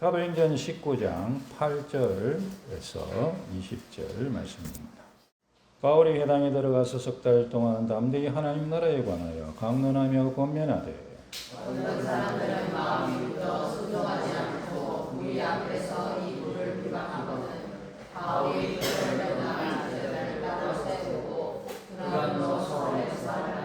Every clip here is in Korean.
사도행전 19장 8절에서 20절 말씀입니다. 바울이 회당에 들어가서 석 달 동안 담대히 하나님 나라에 관하여 강론하며 권면하되 어떤 사람들은 마음이 굳어 순종하지 않고 우리 앞에서 이 불을 비방하거든 바울이 그들을 면하여 그들을 따로 세우고 그런 노소원에서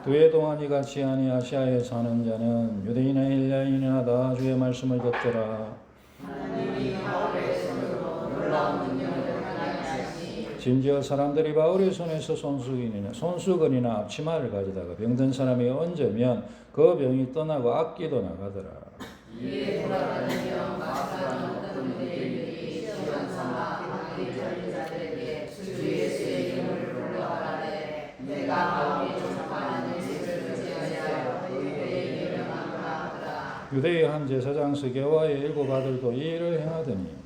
두 해 동안 이같이 하니 아시아에 사는 자는 유대인이나 헬라인이나 다 주의 말씀을 듣더라. 하나님이 바울의 손으로 놀라운 능력을 행하시니 심지어 사람들이 바울의 손에서 손수건이나 앞치마를 가져다가 병든 사람이 얹으면 그 병이 떠나고 악기도 나가더라. 이에 돌아가는 영 막상 어떤 유대인들이 시험 삼아 악기 들린 자들에게 주 예수의 이름을 불러하라되 내가 바울이 조작하는 일을 의지하여 너희에게 명하노라 하더라. 유대의 한 제사장 스게와의 7 아들도 이 일을 행하더니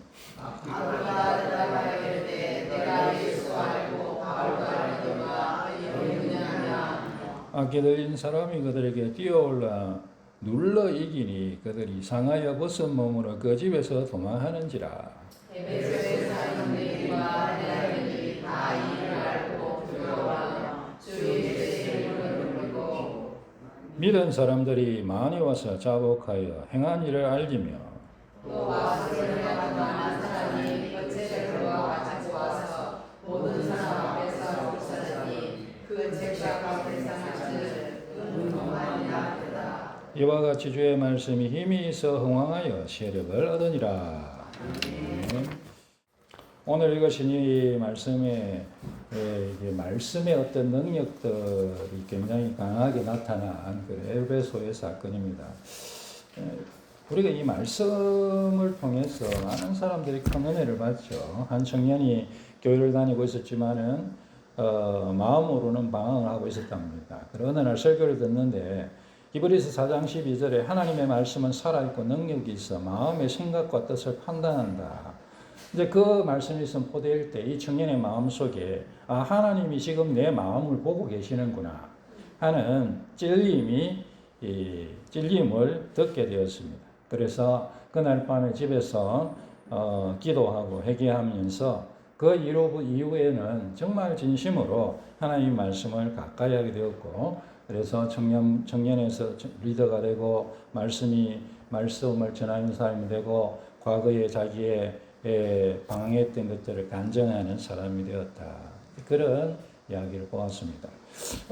아브라가 대답하여 이르되 내가 예수 알고 바울과 너희가 이르느냐며 악기 들린 사람이 그들에게 뛰어올라 눌러 이기니 그들이 상하여 벗은 몸으로 그 집에서 도망하는지라. 에베소의 사람들과 헬라인들이 다 이를 알고 두려워하며 주 예수의 이름을 부르고 믿은 사람들이 많이 와서 자복하여 행한 일을 알리며 또 와스를 만난 사람이 그책과 같이 와서 모든 사람 앞에서 불사르니 그 책과 같은 상하들 은총하니라 하더라. 이와 같이 주의 말씀이 힘이 있어 흥왕하여 세력을 얻으니라. 오늘 읽으신 이 말씀의 어떤 능력들이 굉장히 강하게 나타난 그 에베소의 사건입니다. 우리가 이 말씀을 통해서 많은 사람들이 큰 은혜를 받죠. 한 청년이 교회를 다니고 있었지만은 마음으로는 방황을 하고 있었답니다. 그러나 어느 날 설교를 듣는데 히브리서 4장 12절에 하나님의 말씀은 살아있고 능력이 있어 마음의 생각과 뜻을 판단한다. 이제 그 말씀이 선포될 때 이 청년의 마음 속에 하나님이 지금 내 마음을 보고 계시는구나 하는 찔림을 듣게 되었습니다. 그래서 그날 밤에 집에서 기도하고 회개하면서 그 이후에는 정말 진심으로 하나님 말씀을 가까이 하게 되었고 그래서 청년에서 리더가 되고 말씀을 전하는 사람이 되고 과거에 자기의 방황했던 것들을 간증하는 사람이 되었다. 그런 이야기를 보았습니다.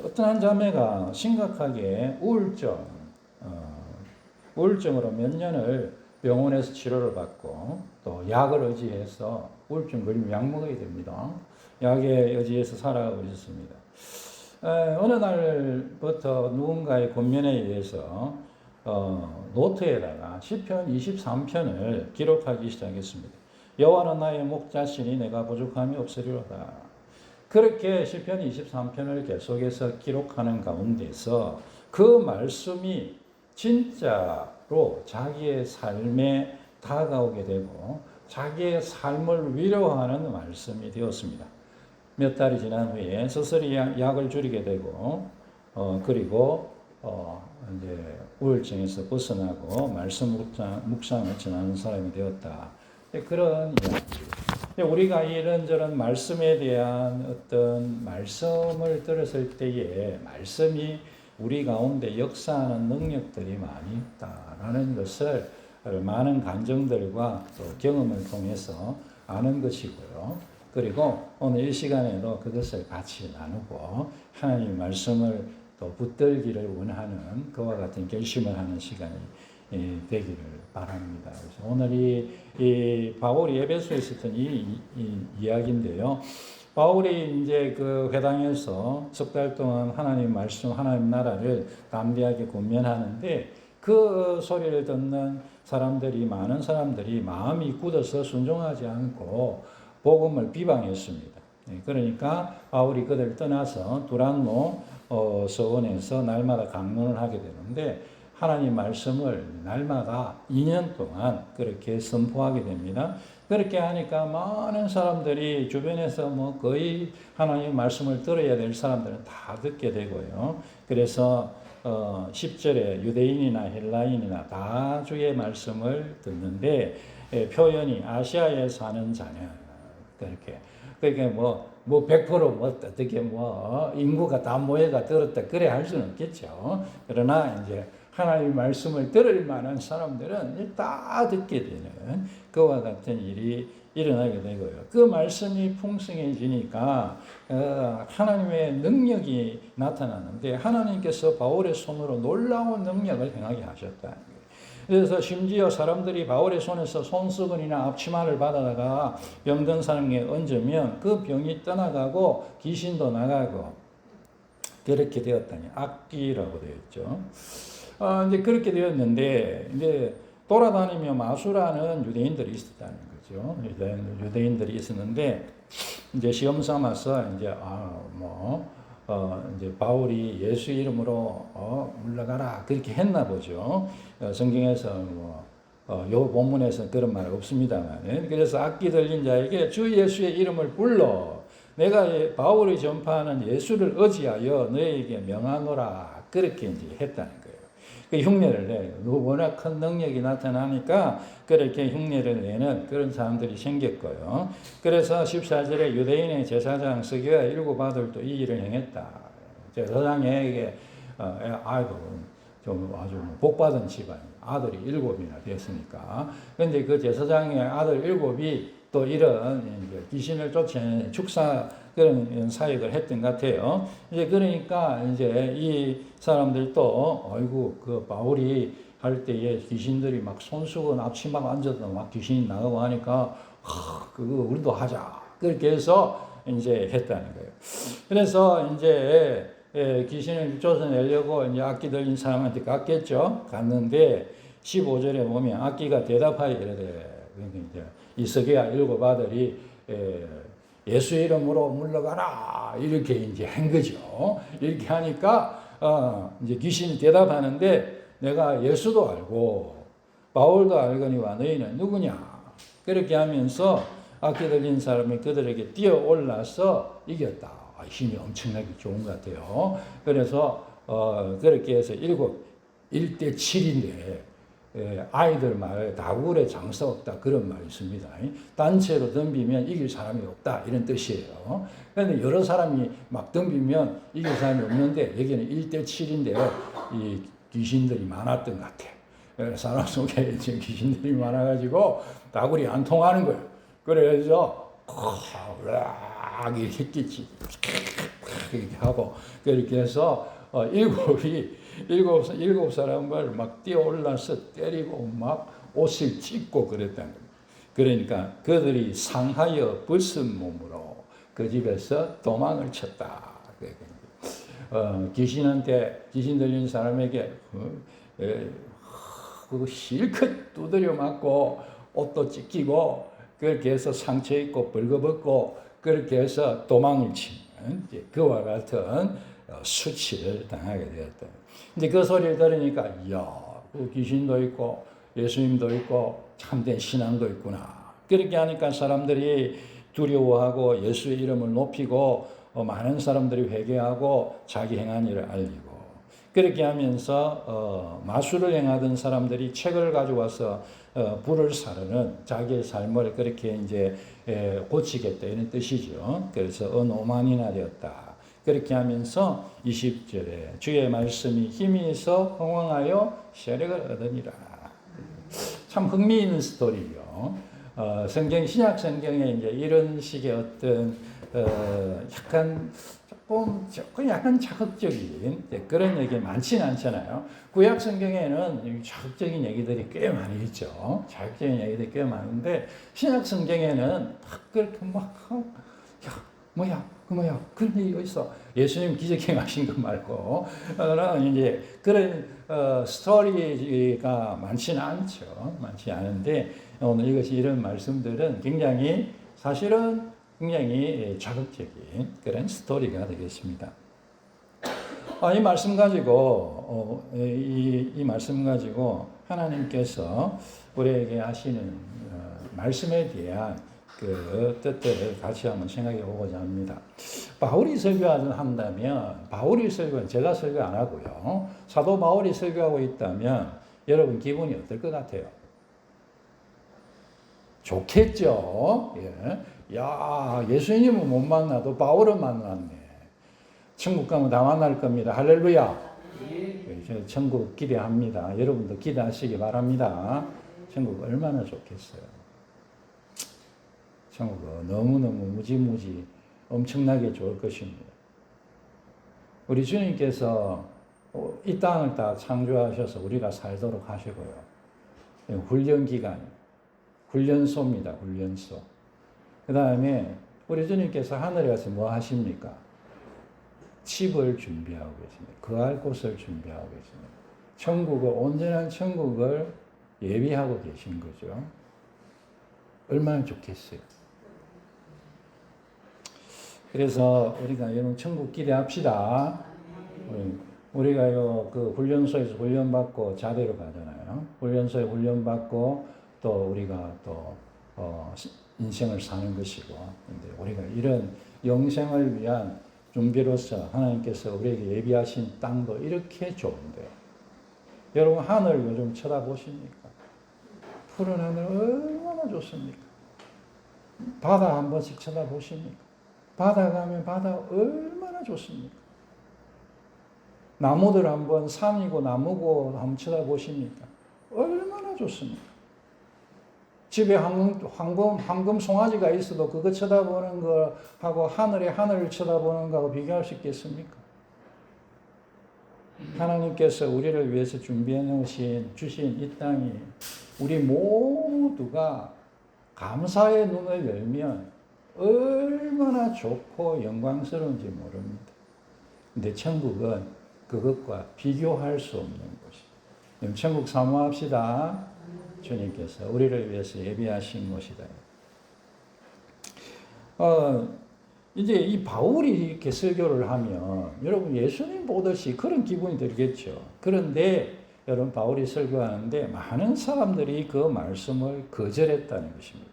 어떤 한 자매가 심각하게 우울증으로 몇 년을 병원에서 치료를 받고 또 약을 의지해서 우울증 걸리면 약 먹어야 됩니다. 약에 의지해서 살아가고 있었습니다. 어느 날부터 누군가의 권면에 의해서 노트에다가 시편 23편을 기록하기 시작했습니다. 여호와는 나의 목자시니 내가 부족함이 없으리로다. 그렇게 시편 23편을 계속해서 기록하는 가운데서 그 말씀이 진짜로 자기의 삶에 다가오게 되고 자기의 삶을 위로하는 말씀이 되었습니다. 몇 달이 지난 후에 스스로 약을 줄이게 되고 그리고 이제 우울증에서 벗어나고 말씀 묵상을 전하는 사람이 되었다. 그런 이야기. 우리가 이런저런 말씀에 대한 어떤 말씀을 들었을 때에 말씀이 우리 가운데 역사하는 능력들이 많이 있다라는 것을 많은 간증들과 또 경험을 통해서 아는 것이고요. 그리고 오늘 이 시간에도 그것을 같이 나누고 하나님의 말씀을 또 붙들기를 원하는 그와 같은 결심을 하는 시간이 되기를 바랍니다. 그래서 오늘 이 바울이 에베소에 있었던 이 이야기인데요. 바울이 이제 그 회당에서 석 달 동안 하나님 말씀, 하나님 나라를 담대하게 권면하는데 그 소리를 듣는 많은 사람들이 마음이 굳어서 순종하지 않고 복음을 비방했습니다. 그러니까 바울이 그들을 떠나서 두란노 서원에서 날마다 강론을 하게 되는데 하나님 말씀을 날마다 2년 동안 그렇게 선포하게 됩니다. 그렇게 하니까 많은 사람들이 주변에서 거의 하나님 말씀을 들어야 될 사람들은 다 듣게 되고요. 그래서 10절에 유대인이나 헬라인이나 다 주의 말씀을 듣는데 표현이 아시아에 사는 자녀 그렇게 그러니까 뭐 100% 어떻게 인구가 다 모여가 들었다 그래 할 수는 없겠죠. 그러나 이제 하나님의 말씀을 들을 만한 사람들은 다 듣게 되는 그와 같은 일이 일어나게 되고요. 그 말씀이 풍성해지니까 하나님의 능력이 나타나는데 하나님께서 바울의 손으로 놀라운 능력을 행하게 하셨다는 거예요. 그래서 심지어 사람들이 바울의 손에서 손수건이나 앞치마를 받아다가 병든 사람에게 얹으면 그 병이 떠나가고 귀신도 나가고 그렇게 되었다니 악기라고 되었죠. 이제 그렇게 되었는데 이제 돌아다니며 마술하는 유대인들이 있었다는 거죠. 유대인들이 있었는데 이제 시험 삼아서 이제 이제 바울이 예수 이름으로 물러가라 그렇게 했나 보죠. 성경에서 요 본문에서 그런 말 없습니다만 그래서 악기 들린 자에게 주 예수의 이름을 불러 내가 바울이 전파하는 예수를 의지하여 너에게 명하노라 그렇게 이제 했다는 거예요. 그 흉내를 내요. 워낙 큰 능력이 나타나니까 그렇게 흉내를 내는 그런 사람들이 생겼고요. 그래서 14절에 유대인의 제사장 서기와 7 아들도 이 일을 행했다. 제사장에게 아이들은 좀 아주 복받은 집안 아들이 7이나 됐으니까. 그런데 그 제사장의 아들 7이 또 이런 귀신을 쫓아내는 축사 그런 사역을 했던 것 같아요. 이제 그러니까 이제 이 사람들도 아이고 그 바울이 할 때에 귀신들이 막 손수건 앞치마가 앉아도 막 귀신이 나가고 하니까 그거 우리도 하자 그렇게 해서 이제 했다는 거예요. 그래서 이제 귀신을 쫓아내려고 이제 악기 들린 사람한테 갔겠죠. 갔는데 15절에 보면 악기가 대답하여 이르되 이제 이스기야 7 아들이 예수 이름으로 물러가라 이렇게 이제 한 거죠. 이렇게 하니까 이제 귀신이 대답하는데 내가 예수도 알고 바울도 알거니와 너희는 누구냐 그렇게 하면서 악기 들린 사람이 그들에게 뛰어 올라서 이겼다. 힘이 엄청나게 좋은 것 같아요. 그래서 그렇게 해서 1대 7인데 아이들 말 다굴에 장사 없다 그런 말이 있습니다. 단체로 덤비면 이길 사람이 없다 이런 뜻이에요. 그런데 여러 사람이 막 덤비면 이길 사람이 없는데 여기는 1대 7인데 이 귀신들이 많았던 것 같아요. 사람 속에 지금 귀신들이 많아가지고 다굴이 안 통하는 거예요. 그래서 이렇게 했겠지. 이렇게 하고 그렇게 해서 일곱 사람을 막 뛰어 올라서 때리고 막 옷을 찢고 그랬다는 거예요. 그러니까 그들이 상하여 벗은 몸으로 그 집에서 도망을 쳤다. 귀신 들린 사람에게 그거 실컷 두드려 맞고 옷도 찢기고 그렇게 해서 상처 입고 벌거벗고 그렇게 해서 도망을 치는 그와 같은 수치를 당하게 되었다. 근데 그 소리를 들으니까 그 귀신도 있고 예수님도 있고 참된 신앙도 있구나. 그렇게 하니까 사람들이 두려워하고 예수의 이름을 높이고 많은 사람들이 회개하고 자기 행한 일을 알리고 그렇게 하면서 마술을 행하던 사람들이 책을 가져와서 불을 사르는 자기의 삶을 그렇게 이제 고치겠다 이런 뜻이죠. 그래서 언오만이나 되었다. 그렇게 하면서 20절에 주의 말씀이 힘이 있어 흥왕하여 세력을 얻으니라. 참 흥미있는 스토리요. 신약 성경에 이제 이런 식의 어떤 약간 자극적인 그런 얘기 많지는 않잖아요. 구약 성경에는 자극적인 얘기들이 꽤 많이 있죠. 자극적인 얘기들이 꽤 많은데 신약 성경에는 그렇게 뭐야 그런 얘기가 있어. 예수님 기적행하신 것 말고 이제 그런 스토리가 많지는 않죠. 많지 않은데 오늘 이런 말씀들은 사실은 굉장히 자극적인 그런 스토리가 되겠습니다. 이 말씀 가지고 이 말씀 가지고 하나님께서 우리에게 하시는 말씀에 대한 그 뜻들을 같이 한번 생각해 보고자 합니다. 바울이 설교한다면 바울이 설교 제가 설교 안 하고요. 사도 바울이 설교하고 있다면 여러분 기분이 어떨 것 같아요? 좋겠죠. 예. 야, 예수님은 못 만나도 바울은 만났네. 천국 가면 다 만날 겁니다. 할렐루야. 저 천국 기대합니다. 여러분도 기대하시기 바랍니다. 천국 얼마나 좋겠어요. 천국은 너무너무 무지무지 엄청나게 좋을 것입니다. 우리 주님께서 이 땅을 다 창조하셔서 우리가 살도록 하시고요. 훈련 기간, 훈련소입니다. 훈련소. 그 다음에 우리 주님께서 하늘에 가서 뭐 하십니까? 집을 준비하고 계십니다. 거할 곳을 준비하고 계십니다. 천국을, 온전한 천국을 예비하고 계신 거죠. 얼마나 좋겠어요. 그래서 우리가 여러분 천국 기대합시다. 우리가요 그 훈련소에서 훈련받고 자대로 가잖아요. 훈련소에 훈련받고 또 우리가 또 인생을 사는 것이고, 근데 우리가 이런 영생을 위한 준비로서 하나님께서 우리에게 예비하신 땅도 이렇게 좋은데, 여러분 하늘 요즘 쳐다보십니까? 푸른 하늘 얼마나 좋습니까? 바다 한 번씩 쳐다보십니까? 바다 가면 바다 얼마나 좋습니까? 나무들 한번 산이고 나무고 한번 쳐다보십니까? 얼마나 좋습니까? 집에 황금 송아지가 있어도 그거 쳐다보는 거하고 하늘을 쳐다보는 거하고 비교할 수 있겠습니까? 하나님께서 우리를 위해서 준비해 주신 이 땅이 우리 모두가 감사의 눈을 열면 얼마나 좋고 영광스러운지 모릅니다. 근데 천국은 그것과 비교할 수 없는 곳이에요. 천국 사모합시다. 주님께서 우리를 위해서 예비하신 곳이다. 이제 이 바울이 이렇게 설교를 하면 여러분 예수님 보듯이 그런 기분이 들겠죠. 그런데 여러분 바울이 설교하는데 많은 사람들이 그 말씀을 거절했다는 것입니다.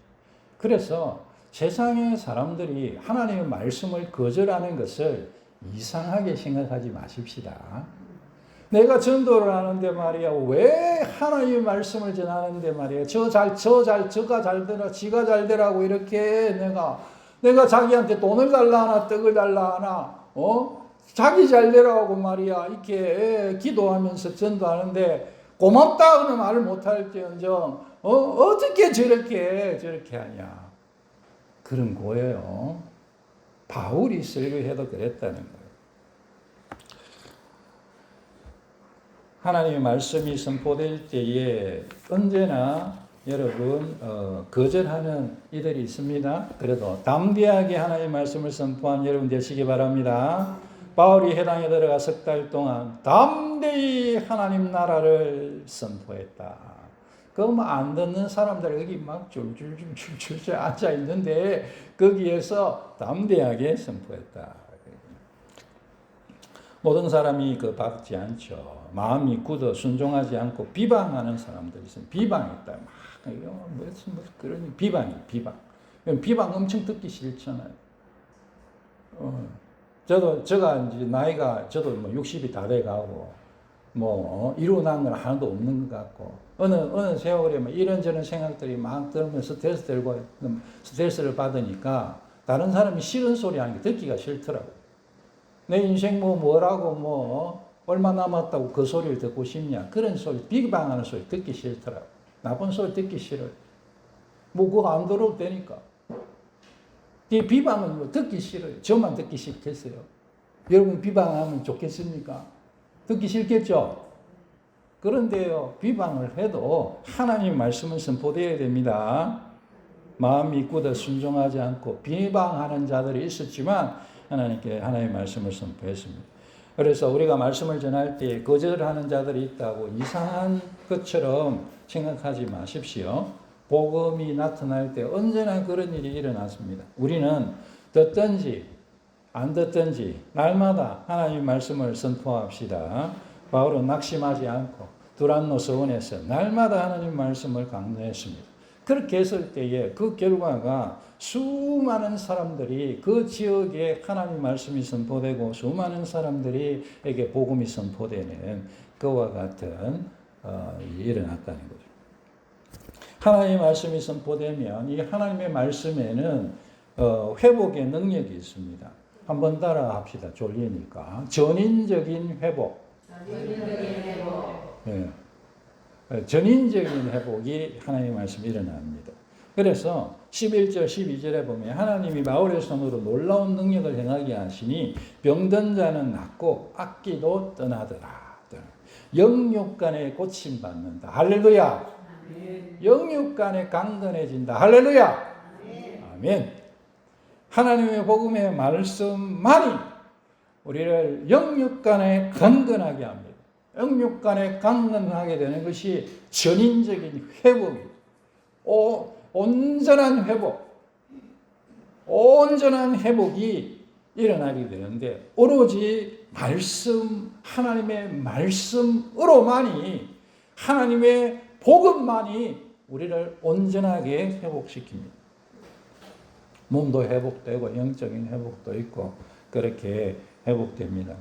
그래서 세상의 사람들이 하나님의 말씀을 거절하는 것을 이상하게 생각하지 마십시다. 내가 전도를 하는데 말이야, 왜 하나님의 말씀을 전하는데 말이야, 저가 잘 되라, 지가 잘 되라고 이렇게 내가 자기한테 돈을 달라 하나, 떡을 달라 하나, 자기 잘 되라고 말이야, 이렇게 기도하면서 전도하는데, 고맙다 그러면 말을 못할지언정, 어떻게 저렇게 하냐. 그런 거예요. 바울이 설교해도 그랬다는 거예요. 하나님의 말씀이 선포될 때에 언제나 여러분 거절하는 이들이 있습니다. 그래도 담대하게 하나님의 말씀을 선포한 여러분 되시기 바랍니다. 바울이 해당에 들어가 석 달 동안 담대히 하나님 나라를 선포했다. 그럼 안 듣는 사람들 여기 막 줄줄줄 앉아 있는데 거기에서 담대하게 선포했다. 모든 사람이 받지 않죠. 마음이 굳어 순종하지 않고 비방하는 사람들이 있습니다. 비방했다. 그런 비방. 비방 엄청 듣기 싫잖아요. 제가 이제 나이가 저도 60이 다 돼가고 이루어난 건 하나도 없는 것 같고 어느 세월에 이런저런 생각들이 막 들면서 스트레스를 받으니까 다른 사람이 싫은 소리 하는 게 듣기가 싫더라고요. 내 인생 뭐라고 얼마 남았다고 그 소리를 듣고 싶냐. 그런 소리, 비방하는 소리 듣기 싫더라고. 나쁜 소리 듣기 싫어요. 그거 안 들어도 되니까. 이 비방은 듣기 싫어요. 저만 듣기 싫겠어요. 여러분 비방하면 좋겠습니까? 듣기 싫겠죠? 그런데요, 비방을 해도 하나님 말씀은 선포되어야 됩니다. 마음이 굳어 순종하지 않고 비방하는 자들이 있었지만 하나님께 하나님의 말씀을 선포했습니다. 그래서 우리가 말씀을 전할 때 거절하는 자들이 있다고 이상한 것처럼 생각하지 마십시오. 복음이 나타날 때 언제나 그런 일이 일어났습니다. 우리는 듣든지 안 듣든지 날마다 하나님의 말씀을 선포합시다. 바울은 낙심하지 않고 두란노 서원에서 날마다 하나님의 말씀을 강조했습니다. 그렇게 했을 때에 그 결과가 수많은 사람들이 그 지역에 하나님 말씀이 선포되고 수많은 사람들이에게 복음이 선포되는 그와 같은 일이 일어났다는 거죠. 하나님의 말씀이 선포되면 이 하나님의 말씀에는 회복의 능력이 있습니다. 한번 따라 합시다. 졸리니까. 전인적인 회복. 예. 전인적인 회복이 하나님의 말씀이 일어납니다. 그래서 11절 12절에 보면 하나님이 바울의 손으로 놀라운 능력을 행하게 하시니 병든 자는 낫고 악기도 떠나더라. 영육간에 고침받는다. 할렐루야. 영육간에 강건해진다. 할렐루야. 아멘. 하나님의 복음의 말씀만이 우리를 영육간에 강건하게 합니다. 영육간에 강건하게 되는 것이 전인적인 회복입니다. 온전한 회복이 일어나게 되는데 오로지 말씀, 하나님의 말씀으로만이 하나님의 복음만이 우리를 온전하게 회복시킵니다. 몸도 회복되고 영적인 회복도 있고 그렇게 회복됩니다.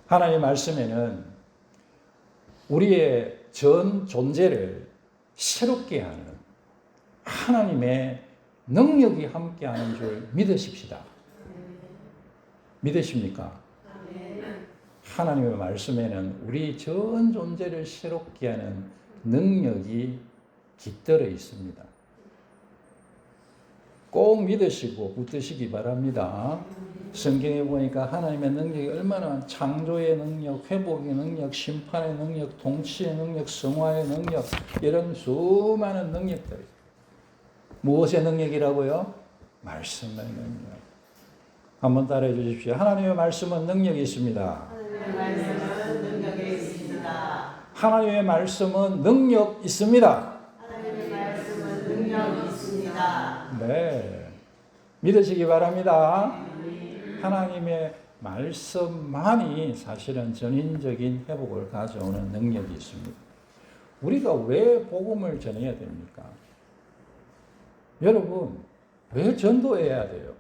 하나님의 말씀에는 우리의 전 존재를 새롭게 하는 하나님의 능력이 함께하는 줄 믿으십시다. 믿으십니까? 하나님의 말씀에는 우리 전 존재를 새롭게 하는 능력이 깃들어 있습니다. 꼭 믿으시고 붙드시기 바랍니다. 성경에 보니까 하나님의 능력이 얼마나 창조의 능력, 회복의 능력, 심판의 능력, 통치의 능력, 성화의 능력 이런 수많은 능력들이 무엇의 능력이라고요? 말씀의 능력. 한번 따라해 주십시오. 하나님의 말씀은 능력이 있습니다. 하나님의 말씀은 능력이 있습니다. 하나님의 말씀은 능력 있습니다. 하나님의 말씀은 능력이 있습니다. 네. 믿으시기 바랍니다. 하나님의 말씀만이 사실은 전인적인 회복을 가져오는 능력이 있습니다. 우리가 왜 복음을 전해야 됩니까? 여러분, 왜 전도해야 돼요?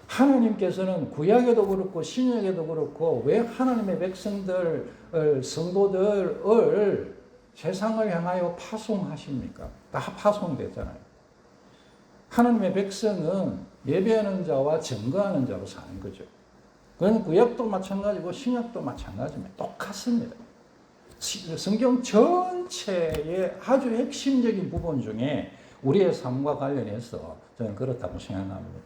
하나님께서는 구약에도 그렇고 신약에도 그렇고 왜 하나님의 백성들, 성도들을 세상을 향하여 파송하십니까? 다 파송됐잖아요. 하나님의 백성은 예배하는 자와 증거하는 자로 사는 거죠. 그건 구약도 마찬가지고 신약도 마찬가지입니다. 똑같습니다. 성경 전체의 아주 핵심적인 부분 중에 우리의 삶과 관련해서 저는 그렇다고 생각합니다.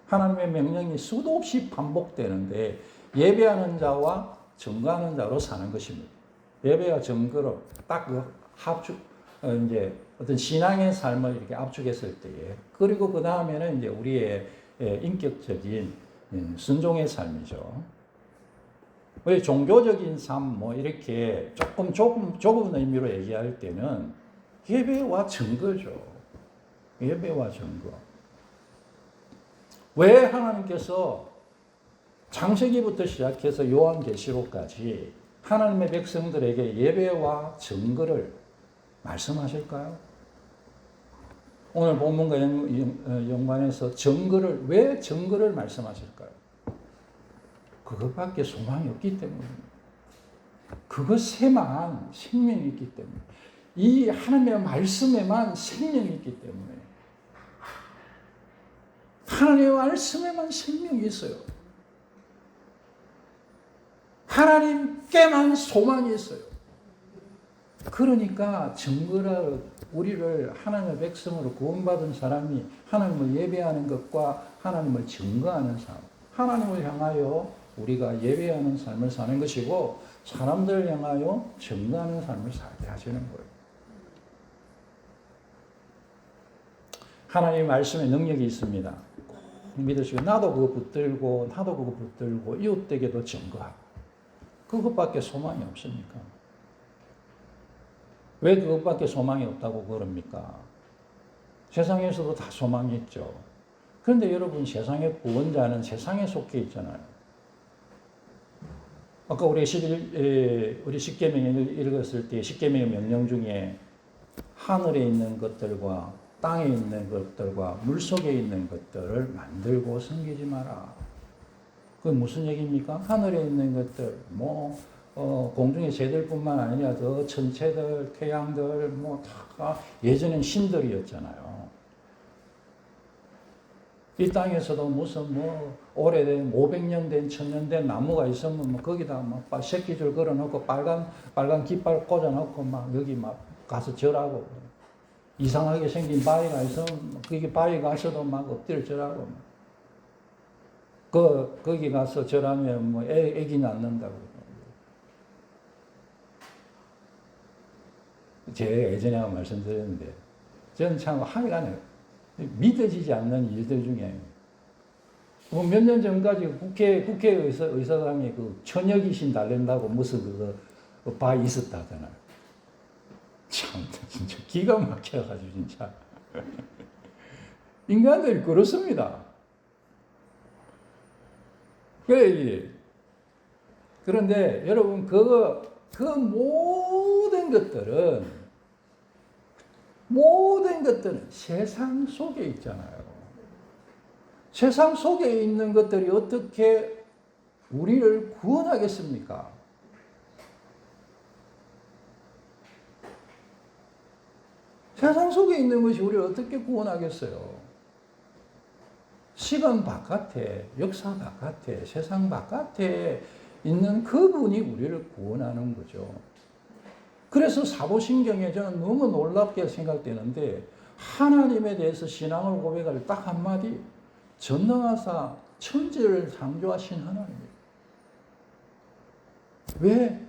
하나님의 명령이 수도 없이 반복되는데 예배하는 자와 증거하는 자로 사는 것입니다. 예배와 증거로 딱 이제 어떤 신앙의 삶을 이렇게 압축했을 때에 그리고 그 다음에는 이제 우리의 인격적인 순종의 삶이죠. 우리 종교적인 삶 뭐 이렇게 조금 좁은 의미로 얘기할 때는 예배와 증거죠. 예배와 증거. 왜 하나님께서 창세기부터 시작해서 요한계시록까지 하나님의 백성들에게 예배와 증거를 말씀하실까요? 오늘 본문과 연관해서 왜 증거를 말씀하실까요? 그것밖에 소망이 없기 때문입니다. 그것에만 생명이 있기 때문에 이 하나님의 말씀에만 생명이 있기 때문에 하나님의 말씀에만 생명이 있어요. 하나님께만 소망이 있어요. 그러니까 증거라 우리를 하나님의 백성으로 구원받은 사람이 하나님을 예배하는 것과 하나님을 증거하는 삶, 하나님을 향하여 우리가 예배하는 삶을 사는 것이고 사람들을 향하여 증거하는 삶을 살게 하시는 거예요. 하나님의 말씀에 능력이 있습니다. 믿으시고 나도 그거 붙들고 이웃에게도 증거하고 그것밖에 소망이 없습니까? 왜 그것밖에 소망이 없다고 그럽니까? 세상에서도 다 소망이 있죠. 그런데 여러분 세상의 구원자는 세상에 속해 있잖아요. 아까 우리 십계명을 읽었을 때 십계명의 명령 중에 하늘에 있는 것들과 땅에 있는 것들과 물속에 있는 것들을 만들고 섬기지 마라. 그게 무슨 얘기입니까? 하늘에 있는 것들, 공중의 새들뿐만 아니라 저 천체들, 태양들, 다 예전엔 신들이었잖아요. 이 땅에서도 무슨 오래된 500년 된 1000년 된 나무가 있으면 거기다 새끼줄 걸어놓고 빨간 깃발 꽂아놓고 여기 가서 절하고, 이상하게 생긴 바위가 있으면 거기 바위 가서도 엎드려 절하고, 거기 가서 절하면 애기 낳는다고. 제가 예전에 말씀드렸는데, 저는 참 하여간에 믿어지지 않는 일들 중에, 몇 년 전까지 국회의사당에 그 처녀귀신 달랜다고 무슨 그 바위 있었다잖아요. 참, 진짜 기가 막혀가지고, 진짜. 인간들이 그렇습니다. 그런데 여러분, 그 모든 것들은 세상 속에 있잖아요. 세상 속에 있는 것들이 어떻게 우리를 구원하겠습니까? 세상 속에 있는 것이 우리를 어떻게 구원하겠어요? 시간 바깥에, 역사 바깥에, 세상 바깥에 있는 그분이 우리를 구원하는 거죠. 그래서 사도신경에 저는 너무 놀랍게 생각되는데, 하나님에 대해서 신앙을 고백할 딱 한마디, 전능하사 천지를 창조하신 하나님이에요. 왜?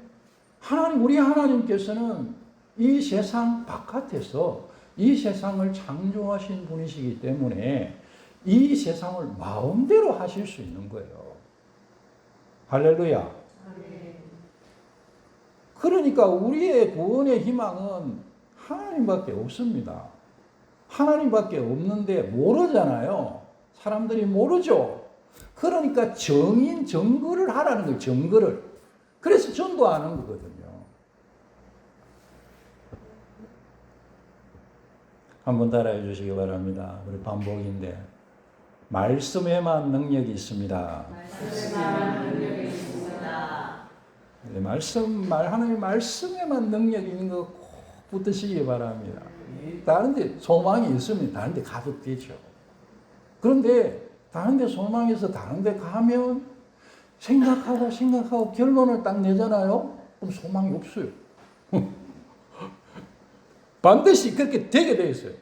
우리 하나님께서는 이 세상 바깥에서 이 세상을 창조하신 분이시기 때문에 이 세상을 마음대로 하실 수 있는 거예요. 할렐루야. 그러니까 우리의 구원의 희망은 하나님밖에 없습니다. 하나님밖에 없는데 모르잖아요. 사람들이 모르죠. 그러니까 증거를 하라는 거예요. 증거를. 그래서 전도하는 거거든요. 한번 따라해 주시기 바랍니다. 우리 반복인데, 말씀에만 능력이 있습니다. 말씀에만 능력이 있습니다. 하나님의 말씀에만 능력이 있는 거 꼭 붙드시기 바랍니다. 다른 데 소망이 있으면 다른 데 가도 되죠. 그런데 다른 데 소망해서 다른 데 가면 생각하고 결론을 딱 내잖아요. 그럼 소망이 없어요. 반드시 그렇게 되게 돼 있어요.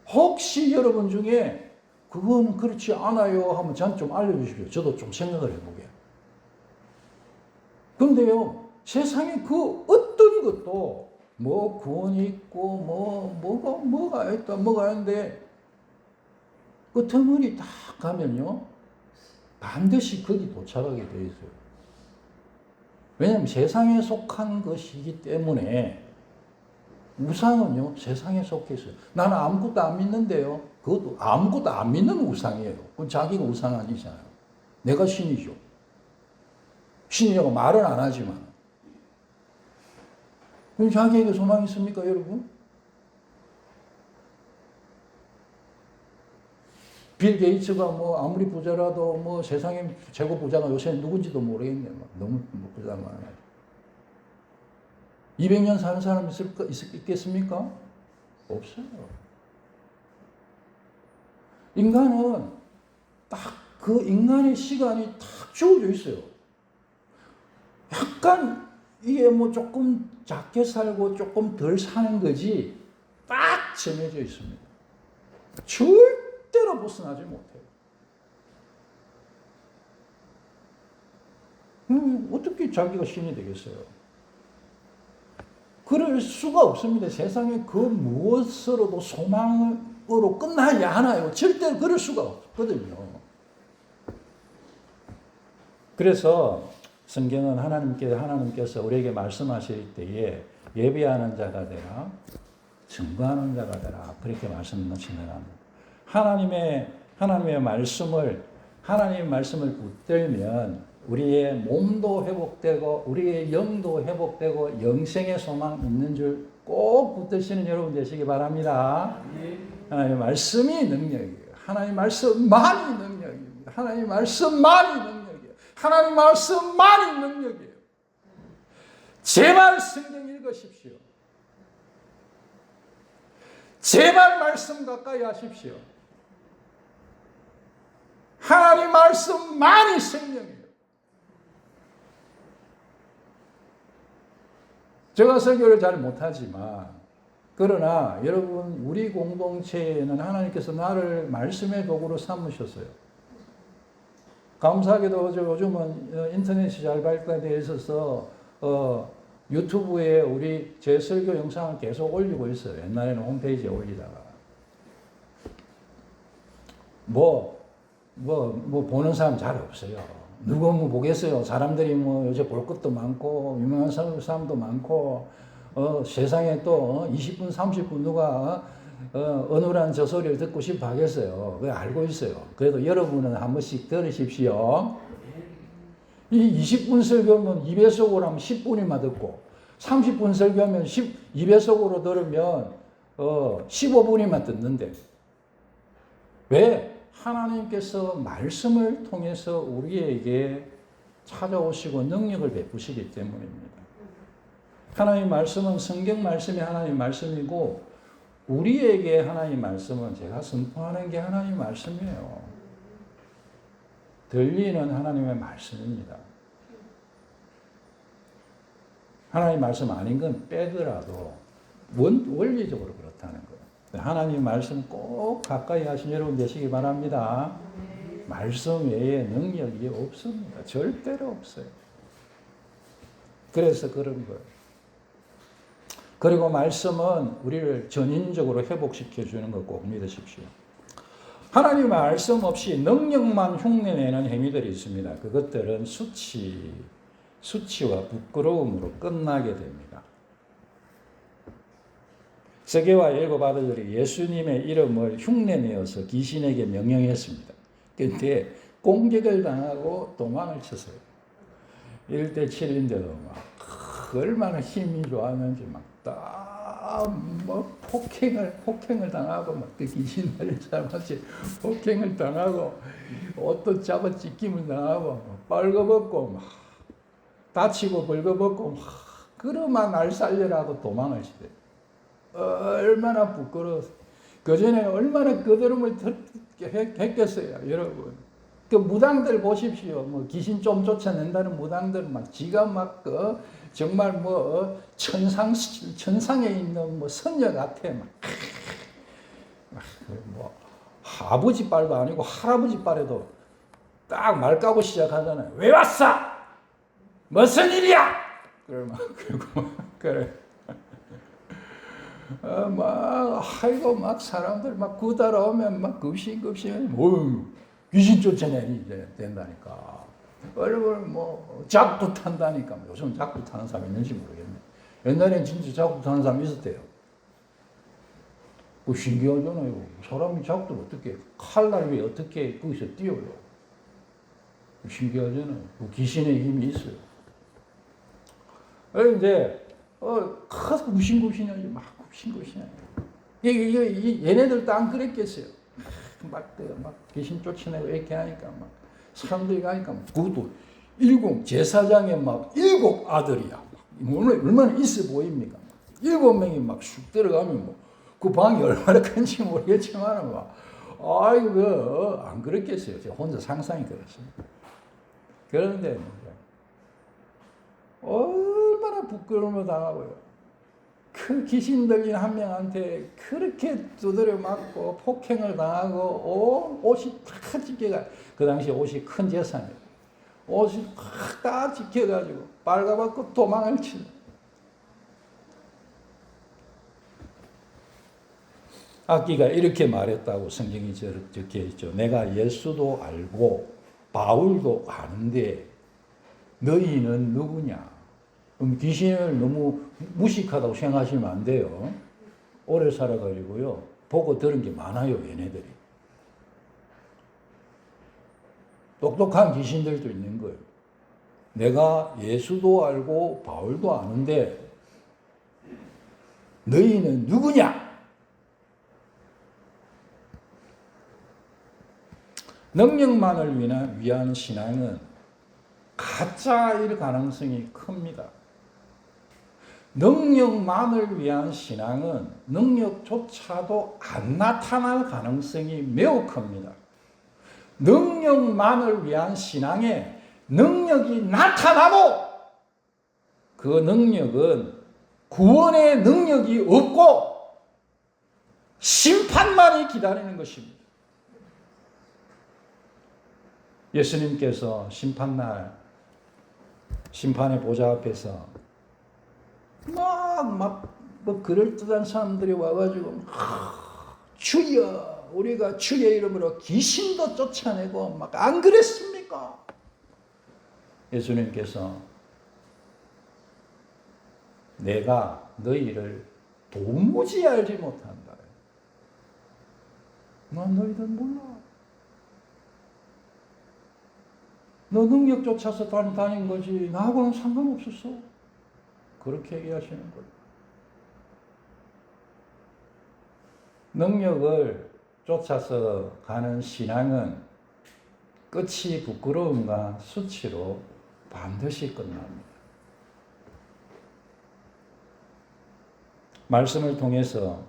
혹시 여러분 중에 그건 그렇지 않아요 하면 저한테 좀 알려주십시오. 저도 좀 생각을 해보게. 그런데요, 세상에 그 어떤 것도 구원이 있고 뭐가 있다 뭐가 있는데, 그 터무니 딱 가면요 반드시 거기 도착하게 돼 있어요. 왜냐하면 세상에 속한 것이기 때문에. 우상은요 세상에 속해 있어요. 나는 아무것도 안 믿는데요, 그것도 아무것도 안 믿는 우상이에요. 그건 자기가 우상 아니잖아요. 내가 신이죠. 신이라고 말은 안 하지만. 그럼 자기에게 소망이 있습니까, 여러분? 빌 게이츠가 아무리 부자라도 세상의 최고 부자가 요새 누군지도 모르겠네. 너무 부자만 하죠. 200년 사는 사람 있겠습니까? 없어요. 인간은 딱 그 인간의 시간이 딱 주어져 있어요. 약간 이게 조금 작게 살고 조금 덜 사는 거지 딱 정해져 있습니다. 절대로 벗어나지 못해요. 어떻게 자기가 신이 되겠어요? 그럴 수가 없습니다. 세상에 그 무엇으로도 소망으로 끝나지 않아요. 절대로 그럴 수가 없거든요. 그래서 성경은 하나님께서 우리에게 말씀하실 때에 예비하는 자가 되라, 증거하는 자가 되라, 그렇게 말씀하시느라 하나님의 말씀을 붙들면 우리의 몸도 회복되고 우리의 영도 회복되고 영생의 소망 있는 줄 꼭 붙드시는 여러분 되시기 바랍니다. 하나님의 말씀이 능력이에요. 하나님의 말씀만이 능력입니다. 하나님의 말씀만이 능력이에요. 하나님의 말씀만이 능력이에요. 제발 성경 읽으십시오. 제발 말씀 가까이 하십시오. 하나님 말씀만이 생명이에요. 제가 설교를 잘 못하지만 그러나 여러분 우리 공동체에는 하나님께서 나를 말씀의 도구로 삼으셨어요. 감사하게도 요즘은 인터넷이 잘 발달되어 있어서 유튜브에 우리 제 설교 영상을 계속 올리고 있어요. 옛날에는 홈페이지에 올리다가 뭐 보는 사람 잘 없어요. 누구 뭐 보겠어요. 사람들이 뭐 요새 볼 것도 많고 유명한 사람도 많고 세상에 또 20분 30분 누가 어눌한 저 소리를 듣고 싶어 하겠어요. 그걸 알고 있어요. 그래도 여러분은 한 번씩 들으십시오. 이 20분 설교면 2배속으로 하면 10분이만 듣고 30분 설교하면 2배속으로 들으면 15분이만 듣는데 왜? 하나님께서 말씀을 통해서 우리에게 찾아오시고 능력을 베푸시기 때문입니다. 하나님의 말씀은 성경 말씀이 하나님의 말씀이고 우리에게 하나님의 말씀은 제가 선포하는 게 하나님의 말씀이에요. 들리는 하나님의 말씀입니다. 하나님의 말씀 아닌 건 빼더라도 원리적으로 그렇다는 거예요. 하나님의 말씀 꼭 가까이 하신 여러분 되시기 바랍니다. 말씀 외에 능력이 없습니다. 절대로 없어요. 그래서 그런 거예요. 그리고 말씀은 우리를 전인적으로 회복시켜 주는 거 꼭 믿으십시오. 하나님의 말씀 없이 능력만 흉내내는 행위들이 있습니다. 그것들은 수치와 부끄러움으로 끝나게 됩니다. 세계와 일곱 아들들이 예수님의 이름을 흉내내어서 귀신에게 명령했습니다. 그런데 공격을 당하고 도망을 쳤어요. 1대 7인데도 막 얼마나 힘이 좋았는지 뭐 폭행을 당하고 막 그 귀신을 잡았지 폭행을 당하고 옷도 잡아 찢김을 당하고 빨가벗고 막 다치고 벌거벗고 막 그러만 날 살려라고 도망을 치대. 얼마나 부끄러워서 그 전에 얼마나 거드름을 했겠어요, 여러분. 그 무당들 보십시오. 뭐 귀신 좀 쫓아낸다는 무당들 막 지가 막 정말 뭐 천상에 있는 뭐 선녀 같아 뭐 아버지 빨도 아니고 할아버지 빨에도 딱 말 까고 시작하잖아요. 왜 왔어? 무슨 일이야? 그래. 아이고 막 사람들 막 구따라오면 막 급신급신 귀신 쫓아내니 된다니까. 얼굴 뭐 작두 탄다니까. 요즘 작두 타는 사람 있는지 모르겠네. 옛날엔 진짜 작두 타는 사람 있었대요. 그 신기하잖아요. 사람이 작두를 어떻게 칼날 위에 어떻게 거기서 뛰어요. 신기하잖아요. 그 귀신의 힘이 있어요. 그런데 커서 굽신굽신하지 막 굽신굽신하지. 얘네들도 안 그랬겠어요. 막 귀신 쫓아내고 이렇게 하니까 막 사람들이 가니까 그것도 제사장에 막 7 아들이야. 얼마나 있어 보입니까? 7명이 막 쑥 들어가면 뭐 그 방이 얼마나 큰지 모르겠지만 막 아이고 안 그랬겠어요. 제가 혼자 상상이 그랬습니다. 그런데 얼마나 부끄러움을 당하고요. 그 귀신 들린 한 명한테 그렇게 두드려 맞고 폭행을 당하고 옷이 다 찢겨가. 그 당시 옷이 큰 재산이에요. 옷이 다 찢겨가지고 빨가벗고 도망을 치는. 악기가 이렇게 말했다고 성경이 적혀 있죠. 내가 예수도 알고 바울도 아는데 너희는 누구냐? 그럼 귀신을 너무 무식하다고 생각하시면 안 돼요. 오래 살아가지고요. 보고 들은 게 많아요, 얘네들이. 똑똑한 귀신들도 있는 거예요. 내가 예수도 알고 바울도 아는데 너희는 누구냐? 능력만을 위한 신앙은 가짜일 가능성이 큽니다. 능력만을 위한 신앙은 능력조차도 안 나타날 가능성이 매우 큽니다. 능력만을 위한 신앙에 능력이 나타나도 그 능력은 구원의 능력이 없고 심판만이 기다리는 것입니다. 예수님께서 심판날 심판의 보좌 앞에서 뭐 그럴듯한 사람들이 와가지고 주여 우리가 주의 이름으로 귀신도 쫓아내고 막 안 그랬습니까? 예수님께서 내가 너희를 도무지 알지 못한다. 난 너희들 몰라. 너 능력 쫓아서 다닌 거지 나하고는 상관없었어. 그렇게 얘기하시는 거예요. 능력을 쫓아서 가는 신앙은 끝이 부끄러움과 수치로 반드시 끝납니다. 말씀을 통해서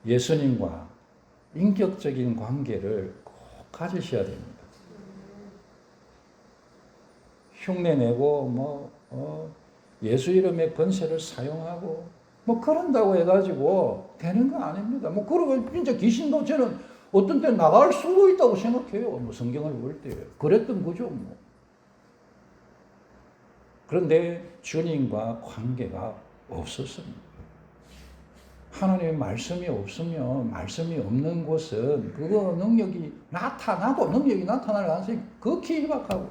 예수님과 인격적인 관계를 꼭 가지셔야 됩니다. 흉내내고 예수 이름의 권세를 사용하고 그런다고 해가지고 되는 거 아닙니다. 그러고 진짜 귀신도 저는 어떤 때 나갈 수도 있다고 생각해요. 성경을 볼 때. 그랬던 거죠. 그런데 주님과 관계가 없었습니다. 하나님의 말씀이 없으면 말씀이 없는 곳은 그거 능력이 나타나도 능력이 나타날 가능성이 극히 희박하고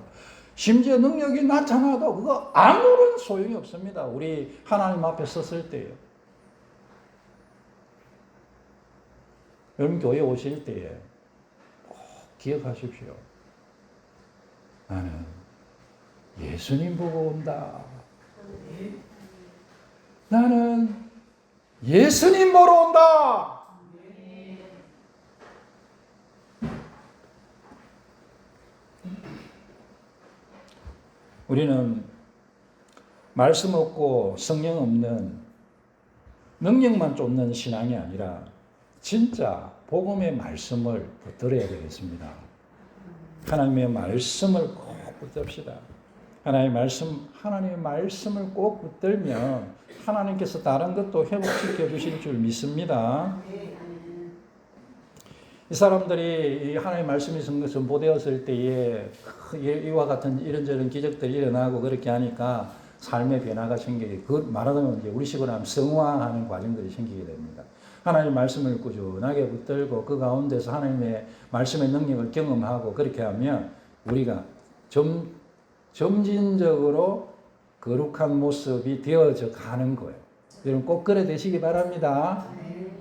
심지어 능력이 나타나도 그거 아무런 소용이 없습니다. 우리 하나님 앞에 섰을 때요. 여러분 교회 오실 때에 꼭 기억하십시오. 나는 예수님 보고 온다. 나는 예수님 보러 온다. 우리는 말씀 없고 성령 없는 능력만 쫓는 신앙이 아니라 진짜 복음의 말씀을 붙들어야 되겠습니다. 하나님의 말씀을 꼭 붙듭시다. 하나님의 말씀을 꼭 붙들면 하나님께서 다른 것도 회복시켜 주실 줄 믿습니다. 이 사람들이 하나님의 말씀이 전보되었을 때에 이와 같은 이런저런 기적들이 일어나고 그렇게 하니까 삶의 변화가 생기게, 그 말하자면 이제 우리식으로 하면 성화하는 과정들이 생기게 됩니다. 하나님의 말씀을 꾸준하게 붙들고 그 가운데서 하나님의 말씀의 능력을 경험하고 그렇게 하면 우리가 점진적으로 거룩한 모습이 되어져 가는 거예요. 여러분 꼭 그래 되시기 바랍니다.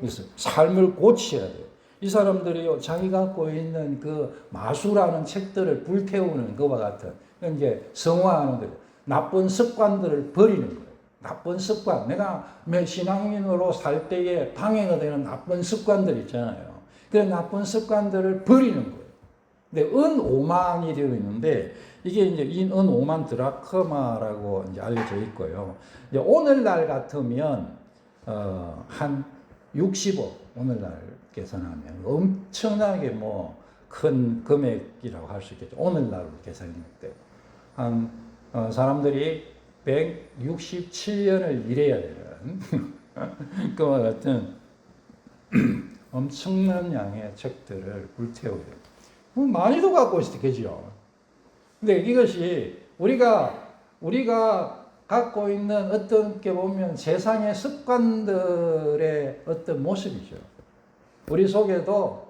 그래서 삶을 고쳐야 돼요. 이 사람들이요, 자기 갖고 있는 그 마수라는 책들을 불태우는 것과 같은, 이제 성화하는 거예요. 나쁜 습관들을 버리는 거예요. 나쁜 습관. 내가 신앙인으로 살 때에 방해가 되는 나쁜 습관들 있잖아요. 그 나쁜 습관들을 버리는 거예요. 근데 은5만이 되어 있는데, 이게 이제 은5만 드라크마라고 이제 알려져 있고요. 이제 오늘날 같으면, 한 60억, 오늘날 계산하면 엄청나게 큰 금액이라고 할 수 있겠죠. 오늘날로 계산할 때. 사람들이 167년을 일해야 되는 그와 같은 엄청난 양의 책들을 불태워요. 많이도 갖고 있을 테죠. 근데 이것이 우리가 갖고 있는 어떻게 보면 세상의 습관들의 어떤 모습이죠. 우리 속에도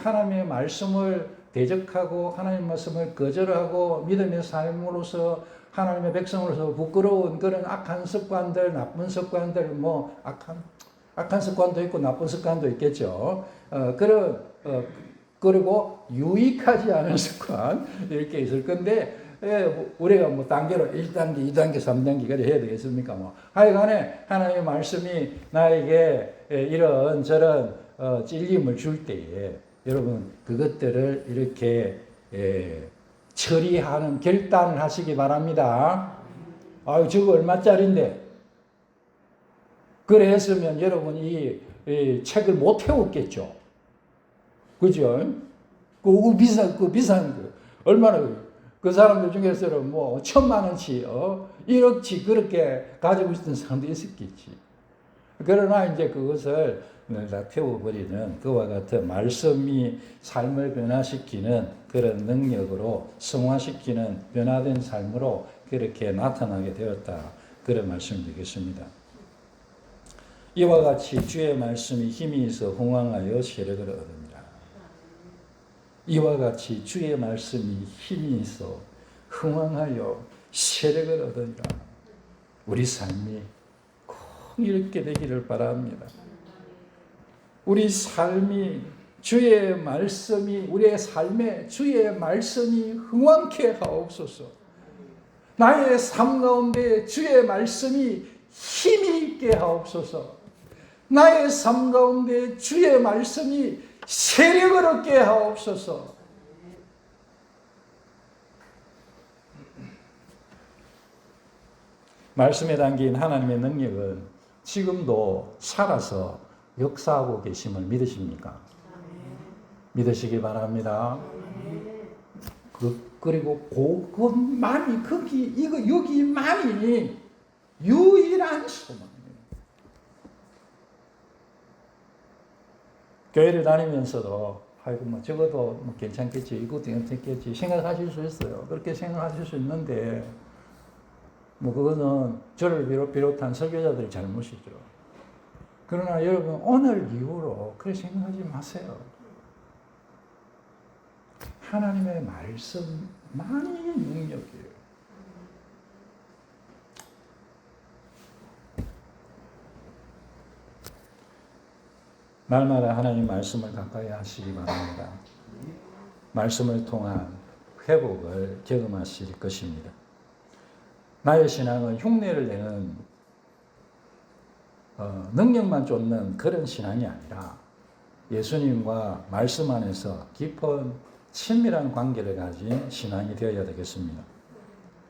하나님의 말씀을 대적하고 하나님의 말씀을 거절하고 믿음의 삶으로서 하나님의 백성으로서 부끄러운 그런 악한 습관들, 나쁜 습관들, 악한 습관도 있고 나쁜 습관도 있겠죠. 그리고 유익하지 않은 습관 이렇게 있을 건데 우리가 뭐 단계로 1단계, 2단계, 3단계까지 해야 되겠습니까? 뭐 하여간에 하나님의 말씀이 나에게 이런 저런 찔림을 줄 때에 여러분 그것들을 이렇게 처리하는 결단을 하시기 바랍니다. 아유 저거 얼마짜린데? 그래 했으면 여러분 이 책을 못 태웠겠죠. 그죠? 그 비싼 거 얼마나 그 사람들 중에서는 뭐 1,000,000원치 1억치 그렇게 가지고 있던 사람도 있었겠지. 그러나 이제 그것을 다 태워버리는 그와 같은 말씀이 삶을 변화시키는 그런 능력으로 성화시키는 변화된 삶으로 그렇게 나타나게 되었다. 그런 말씀이 되겠습니다. 이와 같이 주의 말씀이 힘이 있어 흥왕하여 세력을 얻으니라. 이와 같이 주의 말씀이 힘이 있어 흥왕하여 세력을 얻으니라. 우리 삶이 꼭 이렇게 되기를 바랍니다. 우리 삶이 주의 말씀이 우리의 삶에 주의 말씀이 흥왕케 하옵소서. 나의 삶 가운데 주의 말씀이 힘이 있게 하옵소서. 나의 삶 가운데 주의 말씀이 세력을 얻게 하옵소서. 말씀에 담긴 하나님의 능력은 지금도 살아서 역사하고 계심을 믿으십니까? 믿으시기 바랍니다. 그리고 그것만이 여기만이 유일한 소망이에요. 교회를 다니면서도 아이고 뭐 적어도 뭐 괜찮겠지, 이것도 괜찮겠지 생각하실 수 있어요. 그렇게 생각하실 수 있는데 뭐 그거는 저를 비롯한 설교자들의 잘못이죠. 그러나 여러분 오늘 이후로 그렇게 생각하지 마세요. 하나님의 말씀만이 능력이에요. 날마다 하나님 말씀을 가까이 하시기 바랍니다. 말씀을 통한 회복을 경험하실 것입니다. 나의 신앙은 흉내를 내는 능력만 쫓는 그런 신앙이 아니라 예수님과 말씀 안에서 깊은 친밀한 관계를 가진 신앙이 되어야 되겠습니다.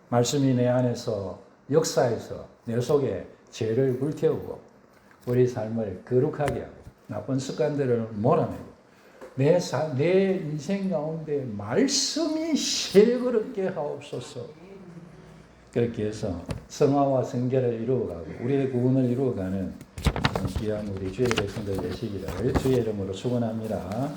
말씀이 내 안에서 역사해서 내 속에 죄를 불태우고 우리 삶을 거룩하게 하고 나쁜 습관들을 몰아내고 내 인생 가운데 말씀이 세력을 얻게 하옵소서. 그렇게 해서 성화와 성결을 이루어가고 우리의 구원을 이루어가는 귀한 우리 주의 백성들 되시기를 주의 이름으로 축원합니다.